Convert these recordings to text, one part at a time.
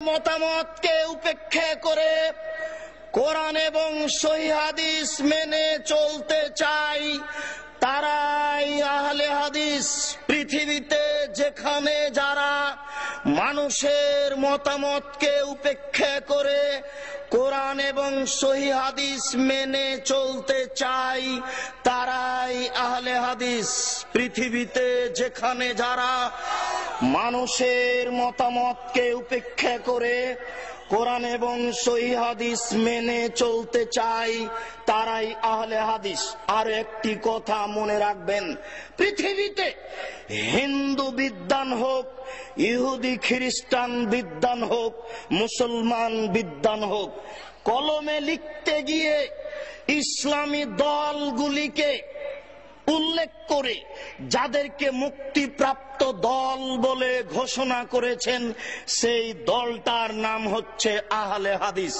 মতামতকে উপেক্ষা করে কোরআন এবং সহিহ হাদিস মেনে চলতে চাই তারাই আহলে হাদিস। পৃথিবীতে যেখানে যারা মানুষের মতামতকে উপেক্ষা করে কোরআন এবং সহিহ হাদিস মেনে চলতে চাই তারাই আহলে হাদিস। পৃথিবীতে যেখানে যারা মানুষের মতামতকে উপেক্ষা করে কোরআন এবং সহিহ হাদিস মেনে চলতে চাই তারাই আহলে হাদিস। আর একটি কথা মনে রাখবেন, পৃথিবীতে হিন্দু বিদ্বান হোক, ইহুদি খ্রিস্টান বিদ্বান হোক, মুসলমান বিদ্বান হোক, কলমে লিখতে গিয়ে ইসলামী দলগুলিকে উল্লেখ করে যাদেরকে মুক্তিপ্রাপ্ত দল বলে ঘোষণা করেছেন সেই দলটার নাম হচ্ছে আহলে হাদিস।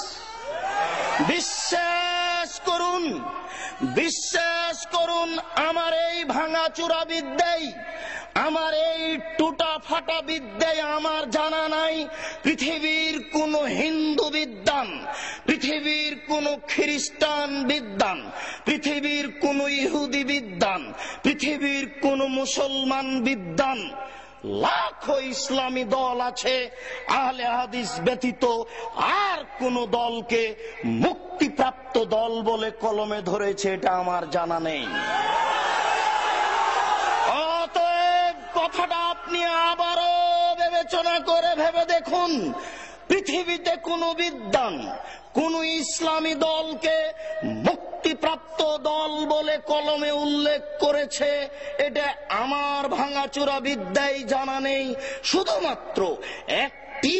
বিশ্বাস করুন আমার এই ভাঙাচুরা বিদ্যাই, আমার এই টুটা ফাটা বিদ্যায় আমার জানা নাই পৃথিবীর কোন হিন্দু বিদ্বান, পৃথিবীর কোন খ্রিস্টান বিদ্বান, পৃথিবীর কোন ইহুদি বিদ্বান, পৃথিবীর কোন মুসলমান বিদ্বান, লাখো ইসলামী দল আছে, আহলে হাদিস ব্যতীত আর কোন দলকে মুক্তিপ্রাপ্ত দল বলে কলমে ধরেছে এটা আমার জানা নেই। অতএব কথাটা আপনি আবারও বিবেচনা করে ভেবে দেখুন, পৃথিবীতে কোন বিদ্বান কোন ইসলামী দলকে মুক্তিপ্রাপ্ত দল বলে কলমে উল্লেখ করেছে এটা আমার ভাঙাচোরা বিদ্যায় জানা নেই। শুধুমাত্র একটি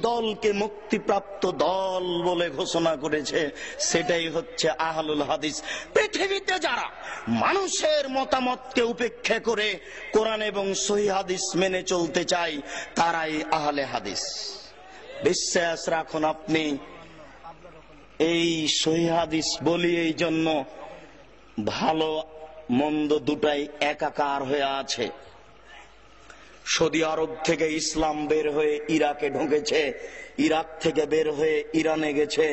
দলকে মুক্তিপ্রাপ্ত দল বলে ঘোষণা করেছে, সেটাই হচ্ছে আহলুল হাদিস। পৃথিবীতে যারা মানুষের মতামতকে উপেক্ষা করে কোরআন এবং সহিহ হাদিস মেনে চলতে চায় তারাই আহলে হাদিস। বিশ্বাস রাখুন আপনি, এই সহিহ হাদিস বলি এই জন্য ভালো মন্দ দুটাই একাকার হয়ে আছে। সৌদি আরব থেকে ইসলাম বের হয়ে ইরাকে ঢুকেছে, ইরাক থেকে বের হয়ে ইরানে গেছে,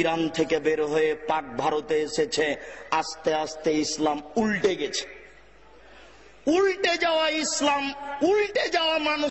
ইরান থেকে বের হয়ে পাক ভারতে এসেছে। আস্তে আস্তে ইসলাম উল্টে গেছে। উল্টে যাওয়া ইসলাম, উল্টে যাওয়া মানুষ